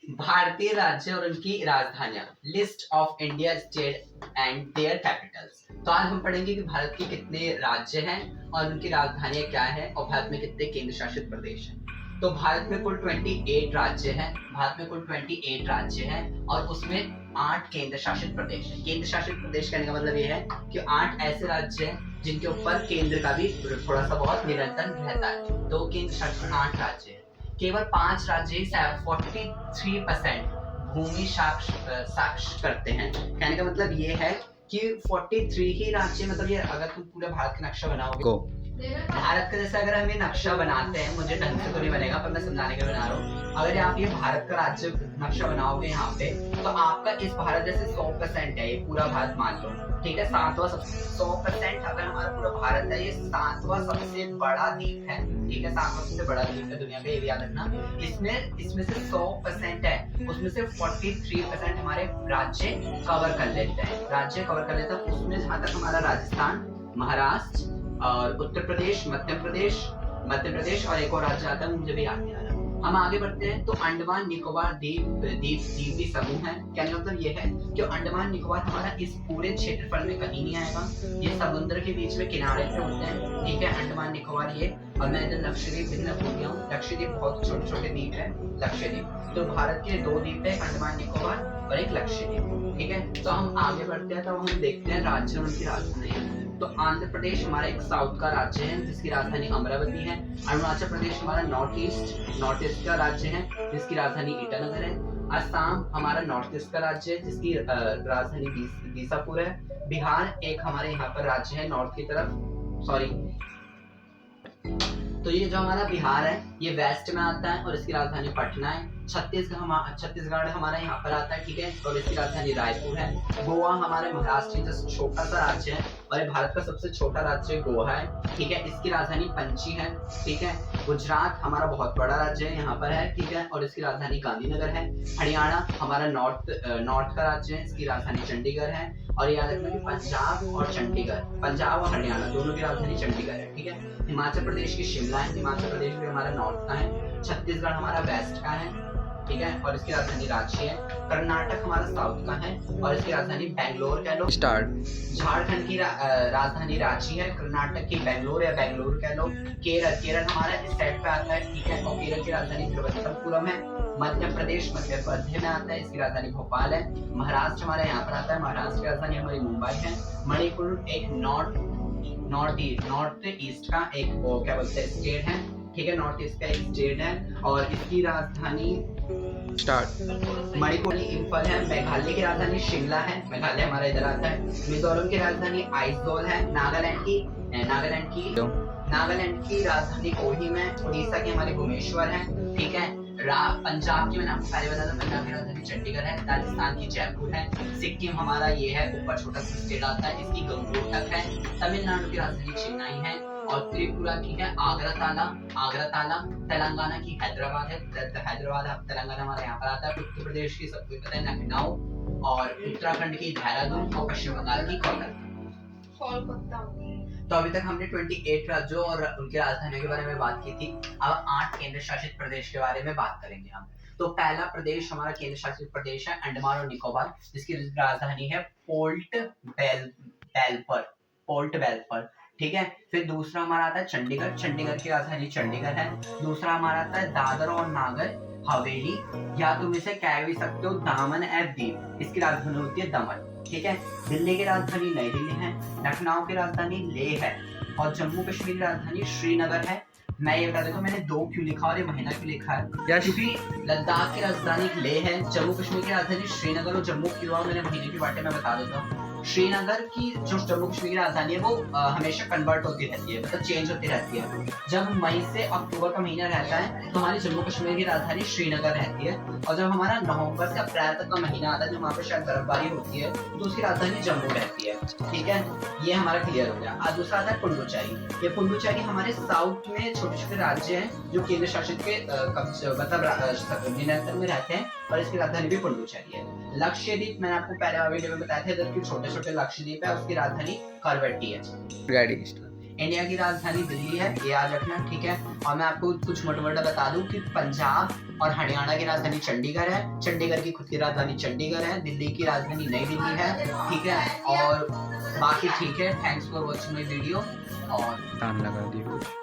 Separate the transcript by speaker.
Speaker 1: भारतीय राज्य और उनकी राजधानियां, list of India state and their capitals. तो आज हम पढ़ेंगे कि भारत के कितने राज्य हैं और उनकी राजधानियां क्या है और भारत में कितने केंद्र शासित प्रदेश हैं। तो भारत में कुल 28 राज्य हैं। भारत में कुल 28 राज्य हैं और उसमें 8 केंद्र शासित प्रदेश हैं। केंद्र शासित प्रदेश कहने का मतलब ये है कि 8 ऐसे राज्य हैं जिनके ऊपर केंद्र का भी थोड़ा सा बहुत नियंत्रण रहता है। तो केंद्र शासित 8 राज्य हैं। केवल 5 राज्य ही 43% भूमि साक्ष करते हैं। कहने का मतलब ये है कि 43 ही राज्य, मतलब ये अगर तुम पूरे भारत का नक्शा बनाओगे भारत का जैसे अगर हम ये नक्शा बनाते हैं, मुझे ढंग से तो नहीं बनेगा पर मैं समझाने के बना रहा हूँ। अगर आप ये भारत का राज्य नक्शा बनाओगे यहाँ पे, तो आपका इस भारत जैसे 100% है ये पूरा भारत मान लो, ठीक है। 100% अगर हमारा पूरा भारत है, ये 7वां सबसे बड़ा द्वीप है, ठीक है। 7वां सबसे बड़ा द्वीप है दुनिया का, ये भी याद रखना। इसमें से 100% है, उसमें से 43% हमारे राज्य कवर कर लेते हैं। उसमें जहाँ तक हमारा राजस्थान, महाराष्ट्र और उत्तर प्रदेश, मध्य प्रदेश और एक और राज्य आता है, मुझे भी याद नहीं आ रहा। हम आगे बढ़ते हैं। तो अंडमान निकोबार द्वीपी समूह है। क्या मतलब ये है कि अंडमान निकोबार हमारा इस पूरे क्षेत्रफल में कहीं नहीं आएगा, ये समुद्र के बीच में किनारे पे होते हैं, ठीक है। अंडमान निकोबार ये, और मैं इधर लक्षद्वीप भी भूल गया हूँ। लक्षद्वीप बहुत छोटे छोटे द्वीप है लक्षद्वीप। तो भारत के 2 द्वीप है, अंडमान निकोबार और एक लक्षद्वीप, ठीक है। तो हम आगे बढ़ते हैं, तो हम देखते हैं राज्य और उनकी राजधानी। तो आंध्र प्रदेश हमारा एक साउथ का राज्य है जिसकी राजधानी अमरावती है। अरुणाचल प्रदेश हमारा नॉर्थ ईस्ट का राज्य है जिसकी राजधानी ईटानगर है। असम हमारा नॉर्थ ईस्ट का राज्य है जिसकी राजधानी बीसापुर है। बिहार एक हमारे यहाँ पर राज्य है नॉर्थ की तरफ, सॉरी। तो ये जो हमारा बिहार है ये वेस्ट में आता है और इसकी राजधानी पटना है। छत्तीसगढ़ हमारा यहाँ पर आता है, ठीक है, और इसकी राजधानी रायपुर है। गोवा हमारे महाराष्ट्र का छोटा सा राज्य है और ये भारत का सबसे छोटा राज्य गोवा है, ठीक है। इसकी राजधानी पणजी है, ठीक है। गुजरात हमारा बहुत बड़ा राज्य है, यहाँ पर है, ठीक है, और इसकी राजधानी गांधीनगर है। हरियाणा हमारा नॉर्थ का राज्य है, इसकी राजधानी चंडीगढ़ है। और याद रखना कि पंजाब और हरियाणा दोनों की राजधानी चंडीगढ़ है, ठीक है। हिमाचल प्रदेश की शिमला है, हिमाचल प्रदेश भी हमारा नॉर्थ का है। छत्तीसगढ़ हमारा वेस्ट का है, ठीक है, और इसकी राजधानी रांची है। कर्नाटक हमारा साउथ का है और इसकी राजधानी बेंगलोर कह लो। झारखंड की राजधानी रांची है, कर्नाटक की बेंगलोर या बेंगलुरु कह लो। केरल हमारा इस साइड पे आता है, ठीक है, और केरल की राजधानी तिरुवनंतपुरम है। मध्य प्रदेश मध्य में आता है, इसकी राजधानी भोपाल है। महाराष्ट्र हमारे यहाँ पर आता है, महाराष्ट्र की राजधानी हमारी मुंबई है। मणिपुर एक नॉर्थ ईस्ट का एक क्या बोलते हैं स्टेट है, ठीक है, नॉर्थ ईस्ट का एक स्टेट है और इसकी राजधानी मणिपुर इंफाल है। मेघालय की राजधानी शिमला है, मेघालय हमारा इधर आता है। मिजोरम की राजधानी आइजोल है। नागालैंड की राजधानी कोहिमा है। उड़ीसा की हमारी भुवनेश्वर है, ठीक है। पंजाब की मैंने आपको पहले बताया था, पंजाब की राजधानी चंडीगढ़ है। राजस्थान की जयपुर है। सिक्किम हमारा ये है, ऊपर छोटा सा स्टेट आता है, इसकी गंगोटक है। तमिलनाडु की राजधानी चेन्नई है और त्रिपुरा की है आगरताला। तेलंगाना की हैदराबाद है, तेलंगाना हमारे यहाँ पर आता है। उत्तर प्रदेश की सबको पता है लखनऊ और उत्तराखंड की देहरादून और पश्चिम बंगाल की कोलकाता। तो अभी तक हमने 28 राज्यों और उनकी राजधानियों के बारे में बात की थी। अब 8 केंद्र शासित प्रदेश के बारे में बात करेंगे हम। तो पहला प्रदेश हमारा केंद्र शासित प्रदेश है अंडमान और निकोबार, जिसकी राजधानी है पोर्ट बेल्फर, ठीक है। फिर दूसरा हमारा आता है चंडीगढ़ की राजधानी चंडीगढ़ है। दूसरा हमारा आता है दादर और नागर हवेली, या तुम इसे कह भी सकते हो दामन एवं दीव, इसकी राजधानी होती है दमन, ठीक है। दिल्ली की राजधानी नई दिल्ली है। लखनऊ की राजधानी लेह है और जम्मू कश्मीर की राजधानी श्रीनगर है। मैं ये बता देता हूँ मैंने 2 क्यों लिखा और ये महीना क्यों लिखा है, क्योंकि लद्दाख की राजधानी लेह है, जम्मू कश्मीर की राजधानी श्रीनगर और जम्मू क्यों मैंने महीने की बातें मैं बता देता हूँ। श्रीनगर की जो जम्मू कश्मीर की राजधानी है वो हमेशा कन्वर्ट होती रहती है, मतलब चेंज होती रहती है। जब मई से अक्टूबर का महीना रहता है तो हमारी जम्मू कश्मीर की राजधानी श्रीनगर रहती है, और जब हमारा नवंबर से अप्रैल तक का महीना आता है जब वहाँ पे शायद बर्फबारी होती है तो उसकी राजधानी जम्मू रहती है, ठीक है। ये हमारा क्लियर हो गया। आज दूसरा आता है पुडुचेरी। ये पुडुचेरी हमारे साउथ में छोटे छोटे राज्य हैं जो केंद्र शासित के मतलब नियंत्रण में रहते हैं और इसकी राजधानी भी पुडुचेरी है। लक्षद्वीप मैंने आपको पहले वीडियो में बताया था, इधर की छोटे छोटे लक्षद्वीप है, उसकी राजधानी करवेटी है। इंडिया की राजधानी दिल्ली है, ये याद रखना, ठीक है। और मैं आपको कुछ मोटा मोटा बता दूं कि पंजाब और हरियाणा की राजधानी चंडीगढ़ है, चंडीगढ़ की खुद की राजधानी चंडीगढ़ है, दिल्ली की राजधानी नई दिल्ली है, ठीक है। और बाकी ठीक है। Thanks for watching my video और
Speaker 2: टाइम लगा दिया।